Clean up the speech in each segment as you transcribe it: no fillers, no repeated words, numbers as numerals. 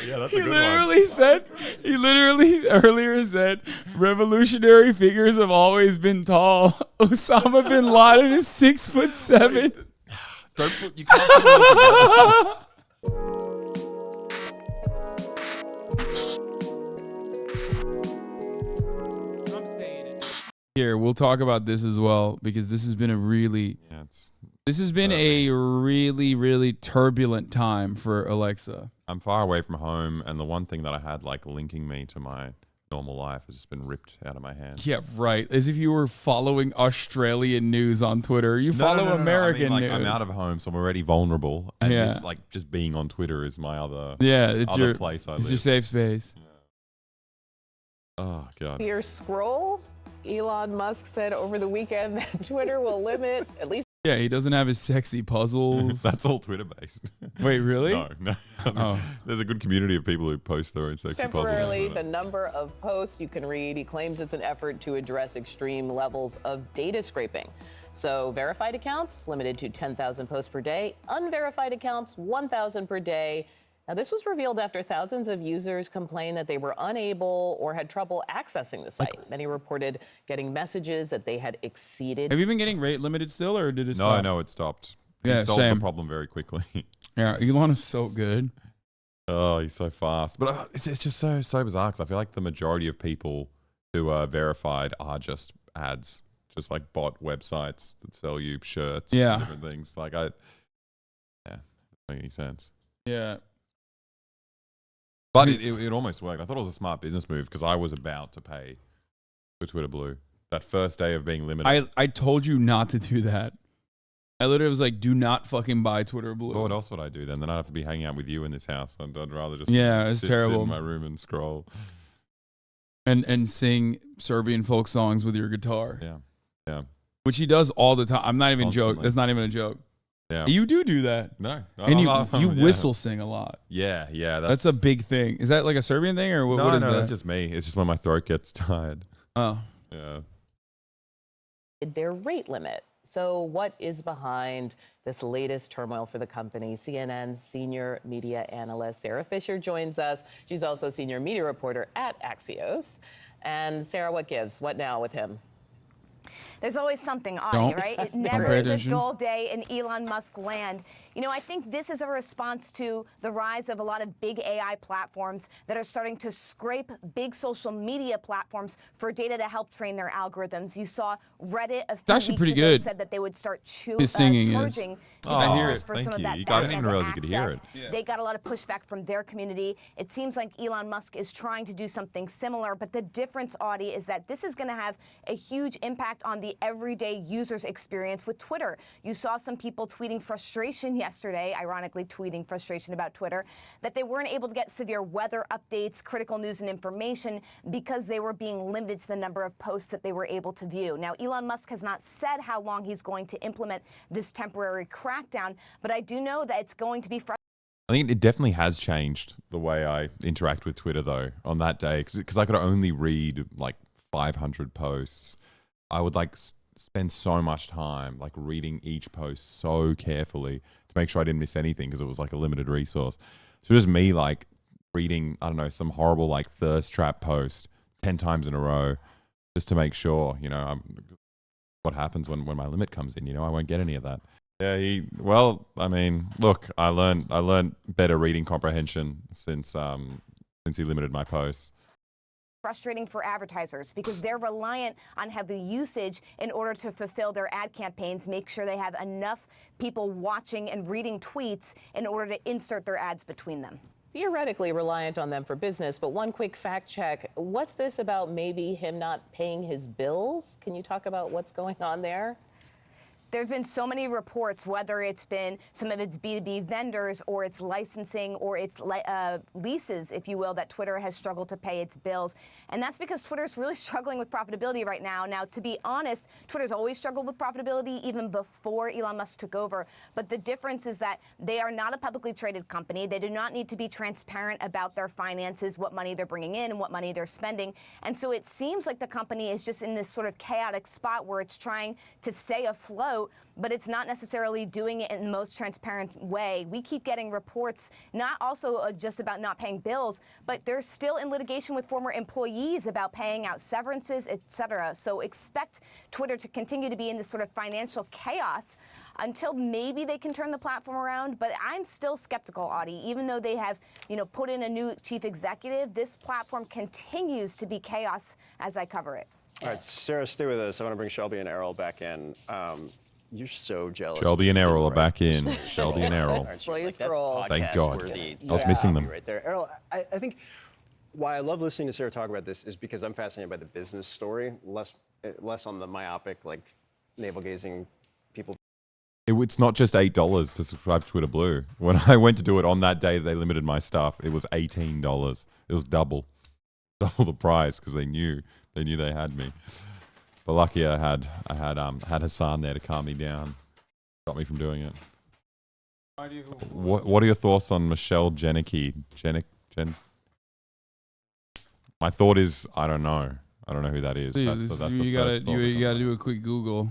Yeah, that's a He good literally said, he literally earlier said, revolutionary figures have always been tall. Osama bin Laden is 6'7". Don't put, you can't put it all together. Here, we'll talk about this as well, because this has been a really, really turbulent time for Alexa. I'm far away from home, and the one thing that I had like linking me to my normal life has just been ripped out of my hands. Yeah, right. As if you were following Australian news on Twitter. You follow American I mean, news. I'm out of home, so I'm already vulnerable. And Yeah. just being on Twitter is my other it's other your place I it's live. your safe space. Yeah. Oh god. Your scroll. Elon Musk said over the weekend that Twitter will limit at least. Yeah, he doesn't have his sexy puzzles. That's all Twitter based. Wait, really? No. Oh. There's a good community of people who post their own sexy puzzles. Temporarily, the number of posts you can read. He claims it's an effort to address extreme levels of data scraping. So verified accounts limited to 10,000 posts per day. Unverified accounts, 1,000 per day. Now, this was revealed after thousands of users complained that they were unable or had trouble accessing the site. Many reported getting messages that they had exceeded. Have you been getting rate limited still, or did it stop? No, it stopped. Yeah, He solved same. the problem very quickly. Yeah, Elon is so good. Oh, he's so fast. But it's just so bizarre, because I feel like the majority of people who are verified are just ads, just like bot websites that sell you shirts and different things. Like doesn't make any sense. Yeah. But it almost worked. I thought it was a smart business move, because I was about to pay for Twitter Blue that first day of being limited. I told you not to do that. I literally was like, do not fucking buy Twitter Blue. But what else would I do then? Then I'd have to be hanging out with you in this house. I'd rather just it's sit terrible. in my room and scroll. And sing Serbian folk songs with your guitar. Yeah. Which he does all the time. I'm not even joking. Constantly. That's not even a joke. Yeah. You do that. No. And you whistle sing a lot. Yeah. That's a big thing. Is that like a Serbian thing, or what is that? No, that's just me. It's just when my throat gets tired. Oh. Yeah. Their rate limit. So what is behind this latest turmoil for the company? CNN's senior media analyst Sarah Fisher joins us. She's also senior media reporter at Axios. And Sarah, what gives? What now with him? There's always something, Audie, right? It never is a dull day in Elon Musk land. You know, I think this is a response to the rise of a lot of big AI platforms that are starting to scrape big social media platforms for data to help train their algorithms. You saw Reddit a few weeks ago said that they would start charging developers for some of that back-end access. They got a lot of pushback from their community. It seems like Elon Musk is trying to do something similar, but the difference, Audie, is that this is going to have a huge impact on the everyday user's experience with Twitter. You saw some people tweeting frustration yesterday, ironically tweeting frustration about Twitter, that they weren't able to get severe weather updates, critical news and information because they were being limited to the number of posts that they were able to view. Now, Elon Musk has not said how long he's going to implement this temporary crackdown, but I do know that it's going to be frustrating. I think it definitely has changed the way I interact with Twitter, though, on that day, because I could only read like 500 posts. I would like spend so much time like reading each post so carefully to make sure I didn't miss anything, because it was like a limited resource. So just me like reading, I don't know, some horrible like thirst trap post 10 times in a row just to make sure, you know, what happens when my limit comes in, you know, I won't get any of that. Yeah, well, I mean, look, I learned better reading comprehension since he limited my posts. Frustrating for advertisers because they're reliant on heavy usage in order to fulfill their ad campaigns, make sure they have enough people watching and reading tweets in order to insert their ads between them. Theoretically reliant on them for business, but one quick fact check. What's this about maybe him not paying his bills? Can you talk about what's going on there? There have been so many reports, whether it's been some of its B2B vendors or its licensing or its leases, if you will, that Twitter has struggled to pay its bills. And that's because Twitter's really struggling with profitability right now. Now, to be honest, Twitter's always struggled with profitability even before Elon Musk took over. But the difference is that they are not a publicly traded company. They do not need to be transparent about their finances, what money they're bringing in and what money they're spending. And so it seems like the company is just in this sort of chaotic spot where it's trying to stay afloat out, but it's not necessarily doing it in the most transparent way. We keep getting reports, not also just about not paying bills, but they're still in litigation with former employees about paying out severances, etc. So expect Twitter to continue to be in this sort of financial chaos until maybe they can turn the platform around. But I'm still skeptical, Audie. Even though they have, put in a new chief executive, this platform continues to be chaos as I cover it. All right, Sarah, stay with us. I want to bring Shelby and Errol back in. You're so jealous. Shelby and Errol are back in. Shelby and Errol. Slow your scroll. Thank God. I was missing them. Right there. Errol, I think why I love listening to Sarah talk about this is because I'm fascinated by the business story, less on the myopic, like navel-gazing people. It's not just $8 to subscribe to Twitter Blue. When I went to do it on that day, they limited my stuff. It was $18. It was double the price because they knew they had me. But lucky I had Hasan there to calm me down, stop me from doing it. What are your thoughts on Michelle Janicki? My thought is I don't know who that is. You gotta do a quick Google.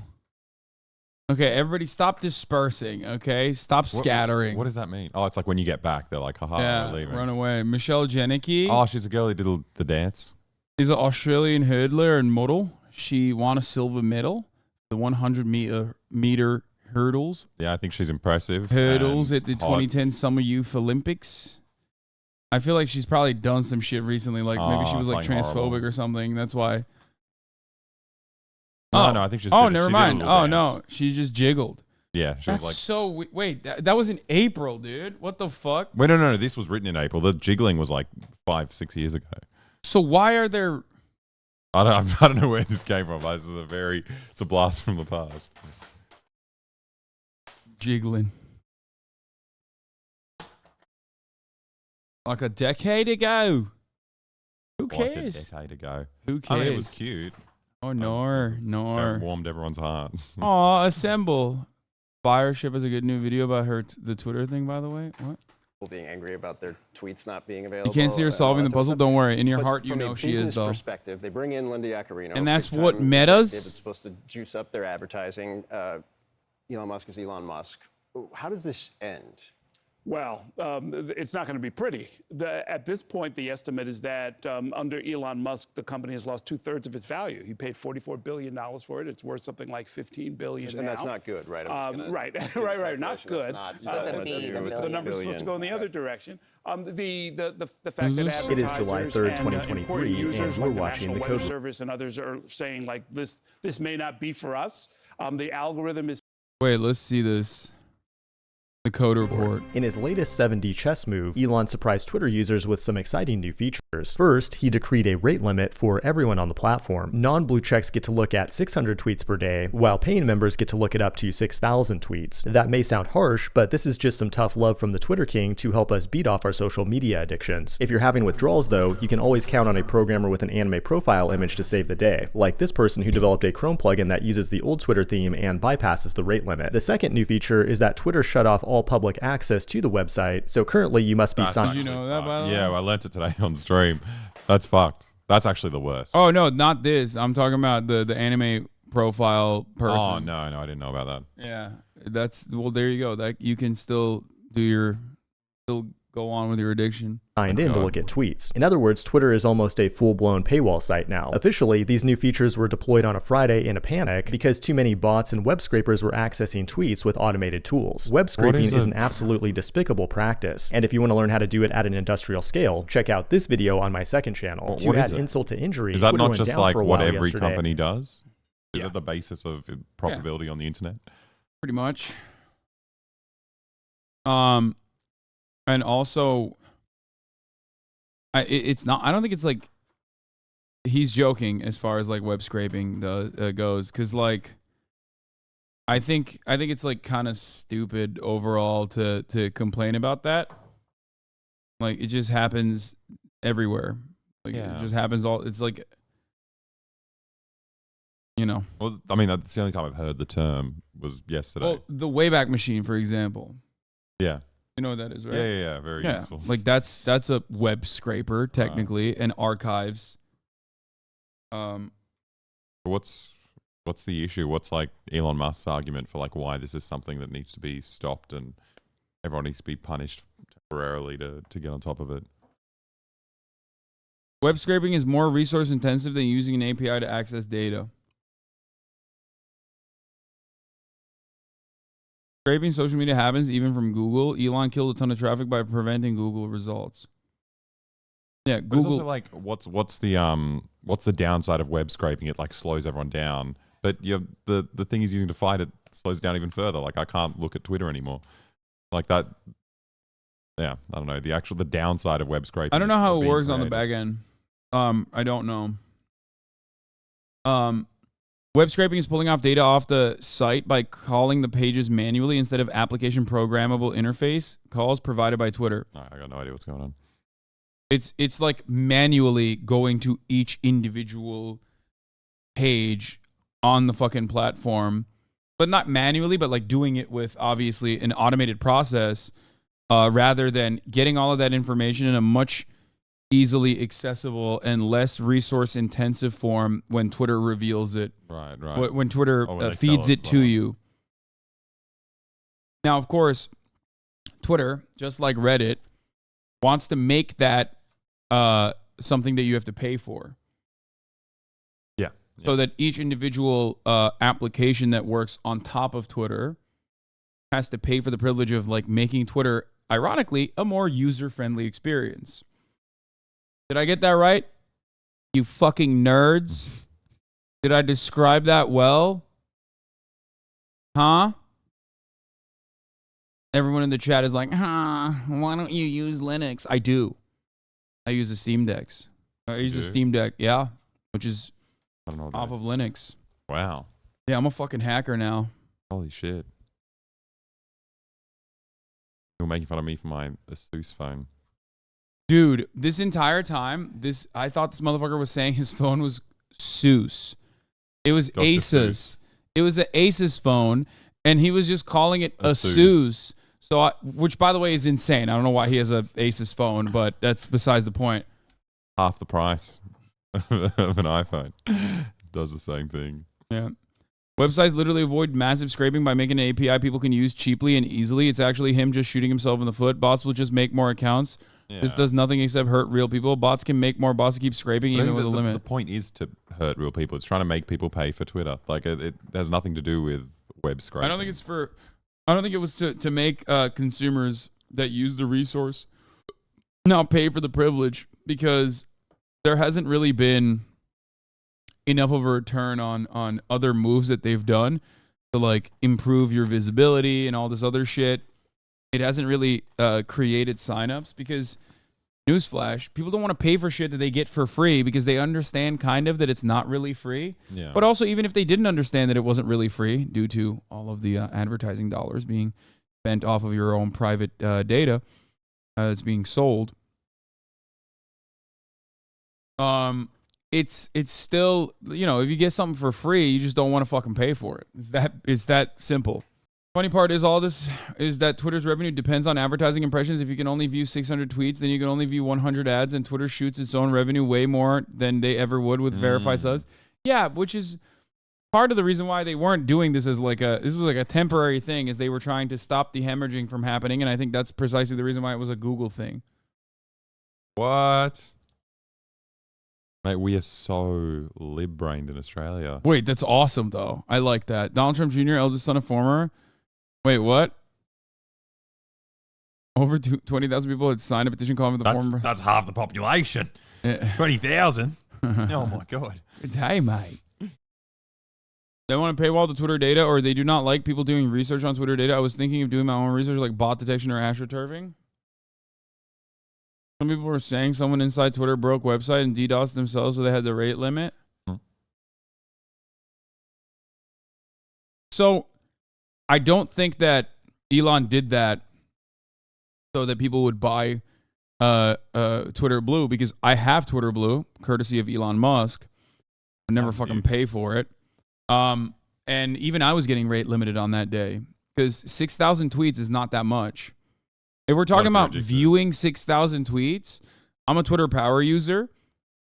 Okay, everybody stop dispersing, okay? Stop scattering. What does that mean? Oh, it's like when you get back, they're like, haha, we're leaving. Run away. Michelle Janicki. Oh, she's a girl who did the dance. She's an Australian hurdler and model. She won a silver medal, the 100-meter hurdles. Yeah, I think she's impressive. Hurdles at the 2010 Summer Youth Olympics. I feel like she's probably done some shit recently, like maybe she was like transphobic horrible. Or something. That's why. No, I think she's. Oh, never mind. Oh no, she just jiggled. Yeah, she was like. So wait, that was in April, dude. What the fuck? Wait, no. This was written in April. The jiggling was like 5-6 years ago. So why are there? I don't know where this came from. This is it's a blast from the past. Jiggling. Like a decade ago. Who cares? Like a decade ago. Who cares? I mean, it was cute. Oh, nor. It warmed everyone's hearts. Aw, assemble. Fireship is a good new video about the Twitter thing, by the way. What? People being angry about their tweets not being available. You can't see her solving the puzzle. Don't worry. In your heart, you know she is, though. From a perspective, they bring in Linda Yaccarino. And that's what Meta's. It's supposed to juice up their advertising. Elon Musk is Elon Musk. How does this end? Well, it's not going to be pretty. At this point, the estimate is that under Elon Musk, the company has lost 2/3 of its value. He paid $44 billion for it. It's worth something like $15 billion now. And that's not good, right? Right. Not good. The number's supposed to go in the other direction. The fact that advertisers it is July 3rd, 2023, users and we're like watching the National Weather Code Service and others are saying like this may not be for us. The algorithm is. Wait, let's see this. The Code Report. In his latest 7D chess move, Elon surprised Twitter users with some exciting new features. First, he decreed a rate limit for everyone on the platform. Non-blue checks get to look at 600 tweets per day, while paying members get to look at up to 6,000 tweets. That may sound harsh, but this is just some tough love from the Twitter king to help us beat off our social media addictions. If you're having withdrawals though, you can always count on a programmer with an anime profile image to save the day, like this person who developed a Chrome plugin that uses the old Twitter theme and bypasses the rate limit. The second new feature is that Twitter shut off all public access to the website, so currently you must be signed. Did you know that, by the way? Yeah, I learned it today on stream. That's fucked. That's actually the worst. Oh no, not this. I'm talking about the anime profile person. Oh no, I didn't know about that. Yeah, there you go. That you can still go on with your addiction. Signed in to look at tweets. In other words, Twitter is almost a full-blown paywall site now. Officially, these new features were deployed on a Friday in a panic because too many bots and web scrapers were accessing tweets with automated tools. Web scraping is an absolutely despicable practice, and if you want to learn how to do it at an industrial scale, check out this video on my second channel. To add insult to injury, is that Twitter not went just down like for a what while every yesterday. company does? Is it the basis of profitability on the internet? Pretty much. And also, it's not. I don't think it's like he's joking as far as like web scraping goes, because like I think it's like kind of stupid overall to complain about that. Like it just happens everywhere. Like it just happens all. It's like, you know. Well, I mean, that's the only time I've heard the term was yesterday. Well, the Wayback Machine, for example. Yeah. You know what that is, right? Yeah, very useful. Like that's a web scraper technically, and archives. What's What's the issue? What's like Elon Musk's argument for like why this is something that needs to be stopped and everyone needs to be punished temporarily to get on top of it? Web scraping is more resource intensive than using an API to access data. Scraping social media happens even from Google. Elon killed a ton of traffic by preventing Google results. Yeah, But Google. it's also like what's the downside of web scraping? It like slows everyone down. But the thing he's using to fight it slows down even further. Like I can't look at Twitter anymore. Like that. Yeah, I don't know. The downside of web scraping. I don't know how it being works on the created. back end. I don't know. Web scraping is pulling off data off the site by calling the pages manually instead of application programmable interface calls provided by Twitter. I got no idea what's going on. It's like manually going to each individual page on the fucking platform, but not manually, but like doing it with obviously an automated process, rather than getting all of that information in a much easily accessible and less resource intensive form when Twitter reveals it. Right. When Twitter when they feeds sell it to you. Now, of course, Twitter, just like Reddit, wants to make that something that you have to pay for. Yeah. So that each individual application that works on top of Twitter has to pay for the privilege of like making Twitter, ironically, a more user-friendly experience. Did I get that right? You fucking nerds. Did I describe that well? Huh? Everyone in the chat is like, why don't you use Linux? I do. I use a Steam Deck. I use a Steam Deck, yeah, which is I don't know off of Linux. Wow. Yeah, I'm a fucking hacker now. Holy shit. You're making fun of me for my Asus phone. Dude, this entire time, I thought this motherfucker was saying his phone was Seuss. It was Dr. Asus. Seuss. It was an Asus phone, and he was just calling it a Seuss. So, which by the way is insane. I don't know why he has a Asus phone, but that's besides the point. Half the price of an iPhone. Does the same thing. Yeah. Websites literally avoid massive scraping by making an API people can use cheaply and easily. It's actually him just shooting himself in the foot. Bots will just make more accounts. Yeah. This does nothing except hurt real people. Bots can make more. Bots keep scraping But I even think with a limit. The point is to hurt real people. It's trying to make people pay for Twitter. Like it has nothing to do with web scraping. I don't think it was to make consumers that use the resource now pay for the privilege, because there hasn't really been enough of a return on other moves that they've done to like improve your visibility and all this other shit. It hasn't really created signups because, newsflash, people don't want to pay for shit that they get for free because they understand kind of that it's not really free. Yeah. But also, even if they didn't understand that it wasn't really free due to all of the advertising dollars being spent off of your own private data that's being sold, it's still, if you get something for free, you just don't want to fucking pay for it. It's that simple. Funny part is all this is that Twitter's revenue depends on advertising impressions. If you can only view 600 tweets, then you can only view 100 ads, and Twitter shoots its own revenue way more than they ever would with verified subs. Yeah, which is part of the reason why they weren't doing this as this was like a temporary thing, is they were trying to stop the hemorrhaging from happening, and I think that's precisely the reason why it was a Google thing. What? Mate, we are so lib-brained in Australia. Wait, that's awesome though. I like that. Donald Trump Jr., eldest son of former. Wait, what? Over 20,000 people had signed a petition calling for the former. That's half the population. 20,000. Oh my god. Hey, mate. They want to paywall the Twitter data, or they do not like people doing research on Twitter data. I was thinking of doing my own research, like bot detection or astroturfing. Some people were saying someone inside Twitter broke website and DDoSed themselves, so they had the rate limit. So I don't think that Elon did that so that people would buy Twitter Blue, because I have Twitter Blue, courtesy of Elon Musk. I never fucking pay for it. And even I was getting rate limited on that day, because 6,000 tweets is not that much. If we're talking about viewing 6,000 tweets, I'm a Twitter power user,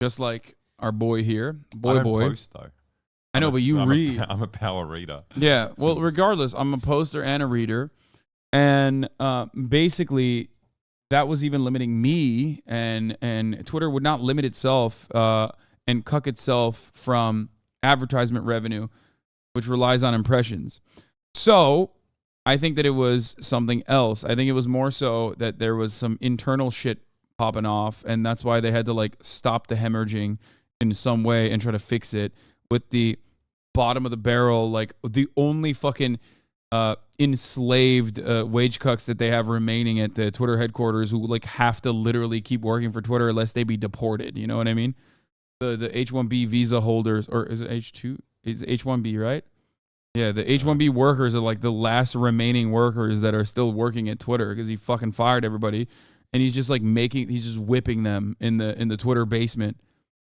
just like our boy here. I don't post, though. I know, but you read. I'm a power reader. Yeah. Well, regardless, I'm a poster and a reader. And basically, that was even limiting me. And Twitter would not limit itself and cuck itself from advertisement revenue, which relies on impressions. So I think that it was something else. I think it was more so that there was some internal shit popping off. And that's why they had to like stop the hemorrhaging in some way and try to fix it with the bottom of the barrel, like the only fucking enslaved wage cucks that they have remaining at the Twitter headquarters who like have to literally keep working for Twitter unless they be deported. You know what I mean? The H-1B visa holders, or is it H-2? It's H-1B, right? Yeah, the H-1B workers are like the last remaining workers that are still working at Twitter because he fucking fired everybody, and he's just like he's just whipping them in the Twitter basement.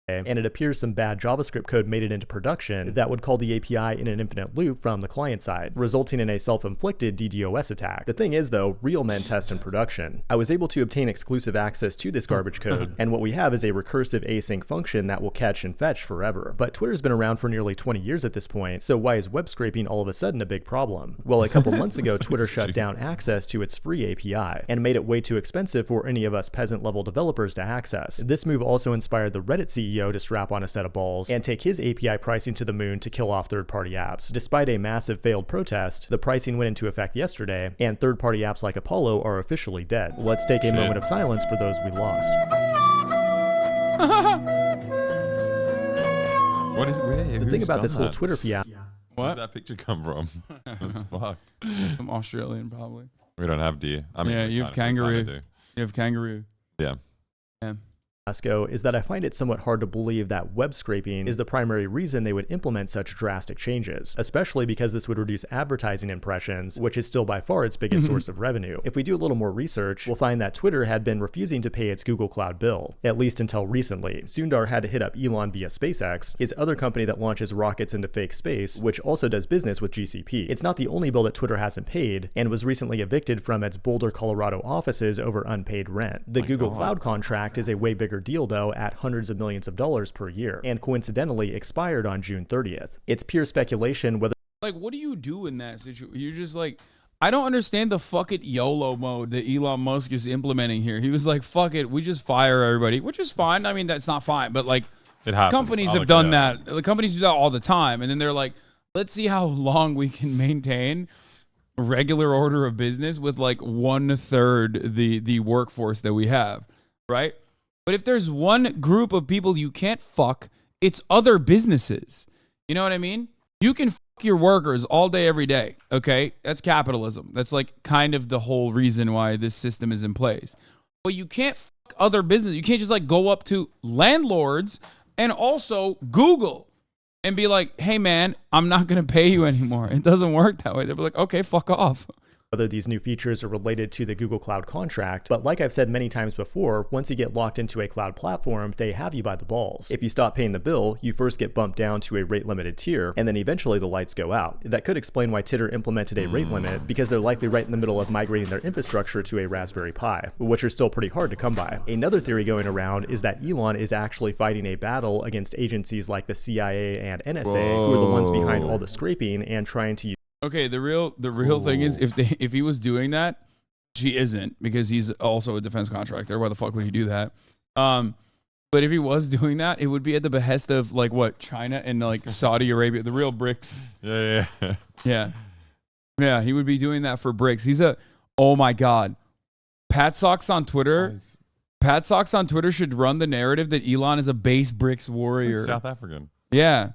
And it appears some bad JavaScript code made it into production that would call the API in an infinite loop from the client side, resulting in a self-inflicted DDoS attack. The thing is though, real men test in production. I was able to obtain exclusive access to this garbage code, and what we have is a recursive async function that will catch and fetch forever. But Twitter's been around for nearly 20 years at this point, so why is web scraping all of a sudden a big problem? Well, a couple months ago, Twitter shut down access to its free API, and made it way too expensive for any of us peasant-level developers to access. This move also inspired the Reddit CEO to strap on a set of balls and take his API pricing to the moon to kill off third-party apps. Despite a massive failed protest, the pricing went into effect yesterday, and third-party apps like Apollo are officially dead. Let's take a moment of silence for those we lost. What is The thing about this whole Twitter fiasco. Where did that picture come from? That's fucked. I'm Australian, probably. We don't have deer. I mean, yeah, you have kangaroo. You have kangaroo. Yeah. Yeah. Is that I find it somewhat hard to believe that web scraping is the primary reason they would implement such drastic changes, especially because this would reduce advertising impressions, which is still by far its biggest source of revenue. If we do a little more research, we'll find that Twitter had been refusing to pay its Google Cloud bill, at least until recently. Sundar had to hit up Elon via SpaceX, his other company that launches rockets into fake space, which also does business with GCP. It's not the only bill that Twitter hasn't paid, and was recently evicted from its Boulder, Colorado offices over unpaid rent. The Google Cloud contract is a way bigger deal though, at hundreds of millions of dollars per year, and coincidentally expired on June 30th. It's pure speculation whether like what do you do in that situation? You're just like, I don't understand the fuck it YOLO mode that Elon Musk is implementing here. He was like, fuck it, we just fire everybody, which is fine. I mean, that's not fine, but like it happens. Companies have done that. The companies do that all the time, and then they're like, let's see how long we can maintain a regular order of business with like 1/3 the workforce that we have, right? But if there's one group of people you can't fuck, it's other businesses. You know what I mean? You can fuck your workers all day, every day. Okay? That's capitalism. That's like kind of the whole reason why this system is in place. But you can't fuck other businesses. You can't just like go up to landlords and also Google and be like, hey man, I'm not going to pay you anymore. It doesn't work that way. They'll be like, okay, fuck off. Whether these new features are related to the Google Cloud contract, but like I've said many times before, once you get locked into a cloud platform, they have you by the balls. If you stop paying the bill, you first get bumped down to a rate limited tier, and then eventually the lights go out. That could explain why Twitter implemented a rate limit, because they're likely right in the middle of migrating their infrastructure to a Raspberry Pi, which are still pretty hard to come by. Another theory going around is that Elon is actually fighting a battle against agencies like the CIA and NSA, who are the ones behind all the scraping and trying to use. Okay, the real thing is if he was doing that, she isn't, because he's also a defense contractor. Why the fuck would he do that? But if he was doing that, it would be at the behest of like what, China and like Saudi Arabia, the real BRICS. Yeah. He would be doing that for BRICS. He's oh my god, Pat Socks on Twitter. Pat Socks on Twitter should run the narrative that Elon is a base BRICS warrior. He's South African. Yeah.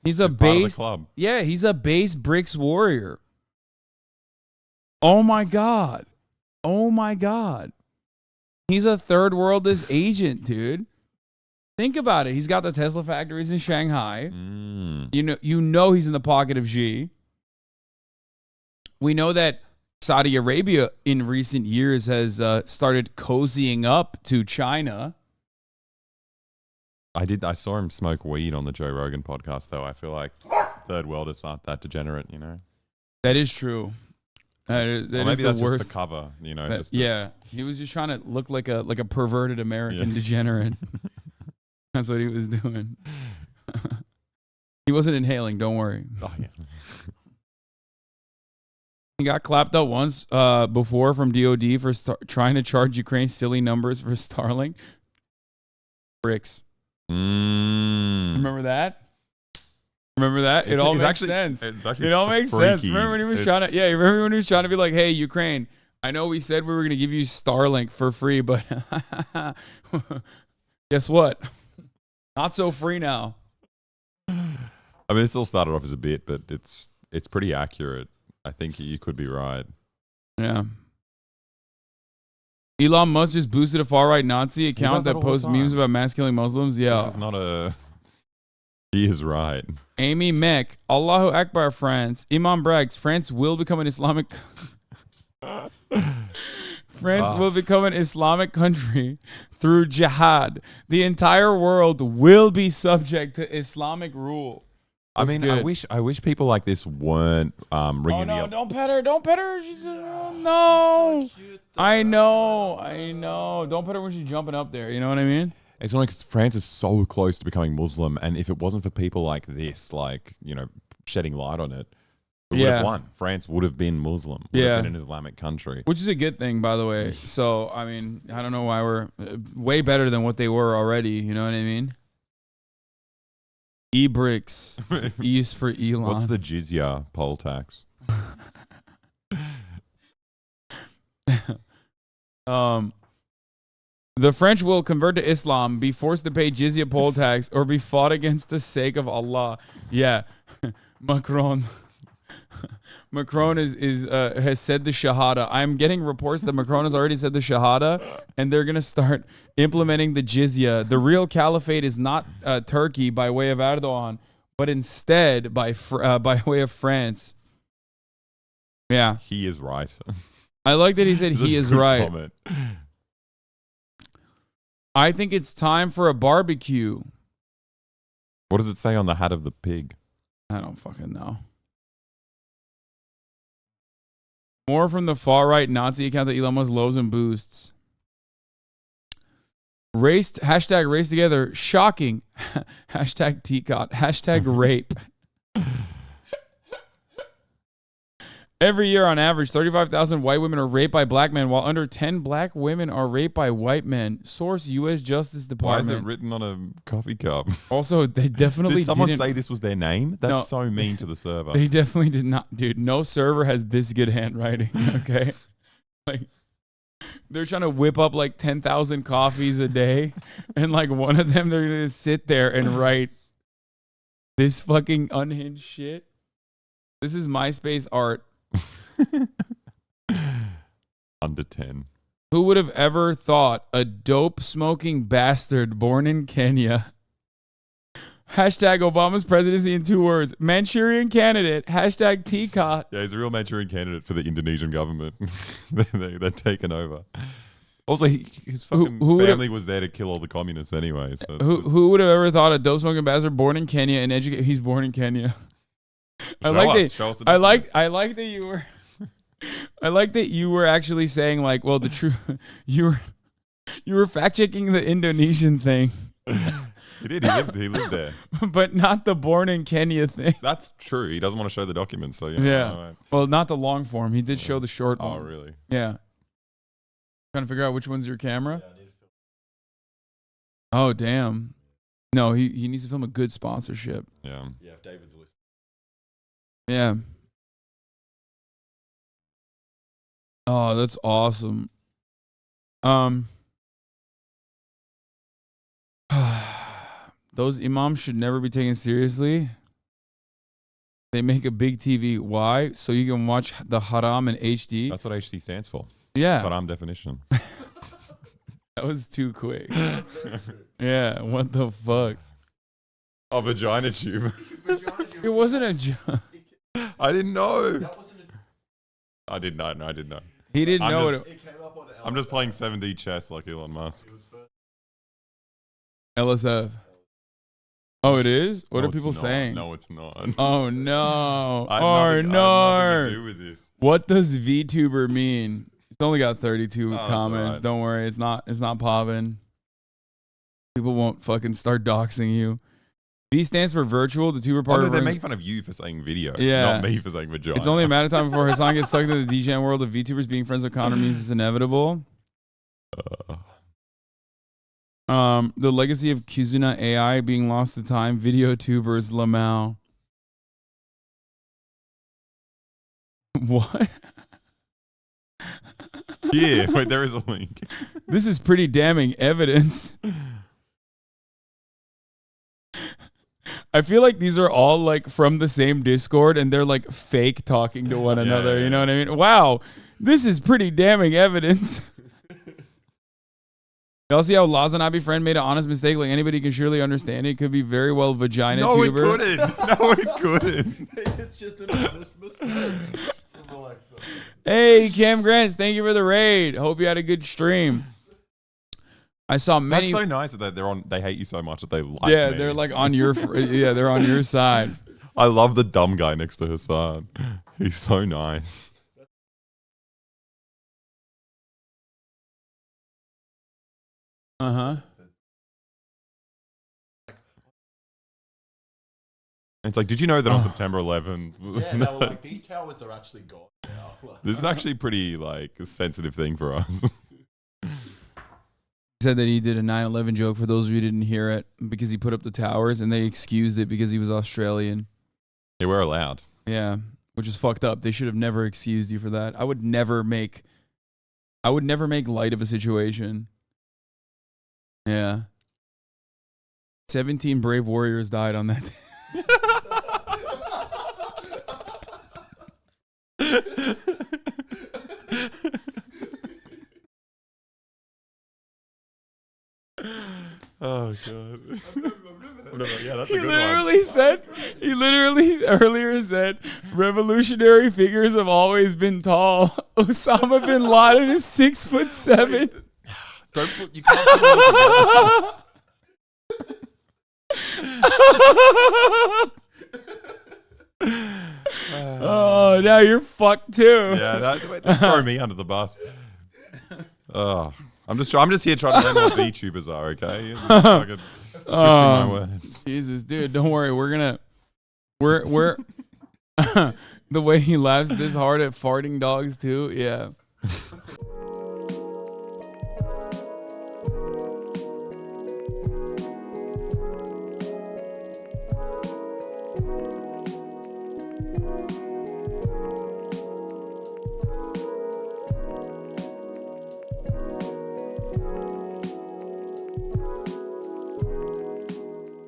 He's a base club. Yeah, he's a base BRICS warrior. Oh my god. He's a third worldist agent, dude. Think about it. He's got the Tesla factories in Shanghai. You know he's in the pocket of Xi. We know that Saudi Arabia in recent years has started cozying up to China. I saw him smoke weed on the Joe Rogan podcast, though. I feel like third worldists aren't that degenerate, you know? That is true. That or is maybe the that's worst. just the cover, you know? He was just trying to look like a perverted American degenerate. That's what he was doing. He wasn't inhaling. Don't worry. Oh, yeah. He got clapped up once before from DOD for trying to charge Ukraine silly numbers for Starlink. Bricks. Remember that? It all makes sense. It all makes sense. Remember when he was trying to? Yeah, remember when he was trying to be like, "Hey, Ukraine, I know we said we were going to give you Starlink for free, but guess what? Not so free now." I mean, it still started off as a bit, but it's pretty accurate. I think you could be right. Yeah. Elon Musk just boosted a far-right Nazi account that posts memes about mass-killing Muslims. Yeah. This is not a... He is right. Amy Mek, Allahu Akbar, France. Imam brags, France will become an Islamic... France will become an Islamic country through jihad. The entire world will be subject to Islamic rule. I mean, I wish people like this weren't ringing me up. Don't pet her. She's, no. So cute, I know. Don't pet her when she's jumping up there. You know what I mean? It's only because France is so close to becoming Muslim, and if it wasn't for people like this, like, you know, shedding light on it, it would have won. France would have been Muslim. Would have been an Islamic country. Which is a good thing, by the way. So, I mean, I don't know why we're way better than what they were already. You know what I mean? E-bricks. E is for Elon. What's the jizya poll tax? The French will convert to Islam, be forced to pay jizya poll tax, or be fought against the sake of Allah. Yeah. Macron has said the Shahada. I'm getting reports that Macron has already said the Shahada, and they're going to start implementing the jizya. The real caliphate is not Turkey by way of Erdogan, but instead by way of France. Yeah. He is right. I like that he said he is right. Comment. I think it's time for a barbecue. What does it say on the hat of the pig? I don't fucking know. More from the far-right Nazi account that Elon Musk loves and boosts. Hashtag race together. Shocking. Hashtag teacot. Hashtag rape. Every year, on average, 35,000 white women are raped by black men, while under 10 black women are raped by white men. Source, U.S. Justice Department. Why is it written on a coffee cup? Also, they definitely did someone say this was their name? That's so mean to the server. They definitely did not. Dude, no server has this good handwriting, okay? Like, they're trying to whip up like 10,000 coffees a day, and like one of them, they're going to sit there and write this fucking unhinged shit. This is MySpace art. Under 10. Who would have ever thought a dope smoking bastard born in Kenya? Hashtag Obama's presidency in 2 words. Manchurian candidate. Hashtag teacot. Yeah, he's a real Manchurian candidate for the Indonesian government. They're taken over. Also, his fucking family was there to kill all the communists anyway. So who would have ever thought a dope smoking bastard born in Kenya and educated? He's born in Kenya. I like that you were. I like that you were actually saying like, well, the truth. You were fact checking the Indonesian thing. He did. He lived there, but not the born in Kenya thing. That's true. He doesn't want to show the documents, so yeah. Well, not the long form. He did show the short one. Oh, really? Yeah. Trying to figure out which one's your camera. Oh, damn. No, he needs to film a good sponsorship. Yeah. Yeah, if David's listening. Yeah. Oh, that's awesome. Those imams should never be taken seriously. They make a big TV. Why? So you can watch the haram in HD. That's what HD stands for. Yeah. It's haram definition. That was too quick. Yeah. What the fuck? A vagina tube. It wasn't a joke. I didn't know. I did not know. I didn't know. He didn't know it. I'm just playing 7D chess like Elon Musk. LSF. Oh, it is? What No, are people it's not. saying? No, it's not. Oh, no. I Oh, have no. nothing to do with this. What does VTuber mean? It's only got 32 comments. right. Don't worry. It's not popping. People won't fucking start doxing you. V stands for virtual. The tuber Oh, part no, of they're ring- making fun of you for saying video, Yeah. not me for saying vagina. It's only a matter of time before Hasan gets sucked into the DGen world of VTubers. Being friends with Connor means it's inevitable. The legacy of Kizuna AI being lost to time. Video tubers Lamau. What? Yeah, wait, there is a link. This is pretty damning evidence. I feel like these are all like from the same Discord and they're like fake talking to one another. You know what I mean? Wow, this is pretty damning evidence. Y'all see how Hasanabi friend made an honest mistake? Like anybody can surely understand it. It could be very well vagina tuber. No, it couldn't. No, it couldn't. It's just an honest mistake from Alexa. Hey, Cam Grants, thank you for the raid. Hope you had a good stream. I saw many. That's so nice that they're on. They hate you so much that they like. Yeah, me. they're like on your. Yeah, they're on your side. I love the dumb guy next to Hasan. He's so nice. It's like, did you know that on September 11th? Yeah, they were like, these towers are actually gone now. This is actually pretty like a sensitive thing for us. He said that he did a 9/11 joke for those of you who didn't hear it because he put up the towers and they excused it because he was Australian. They were allowed. Yeah, which is fucked up. They should have never excused you for that. I would never make light of a situation. Yeah. 17 brave warriors died on that day. Oh god. Yeah, that's a He good literally earlier said, revolutionary figures have always been tall. Osama bin Laden is 6'7". Don't put you can't put them together. Oh, now you're fucked too. Yeah, that throw me under the bus. Oh, I'm just here trying to learn what VTubers are. Okay, fucking twisting my words. Jesus, dude, don't worry. We're the way he laughs this hard at farting dogs too. Yeah.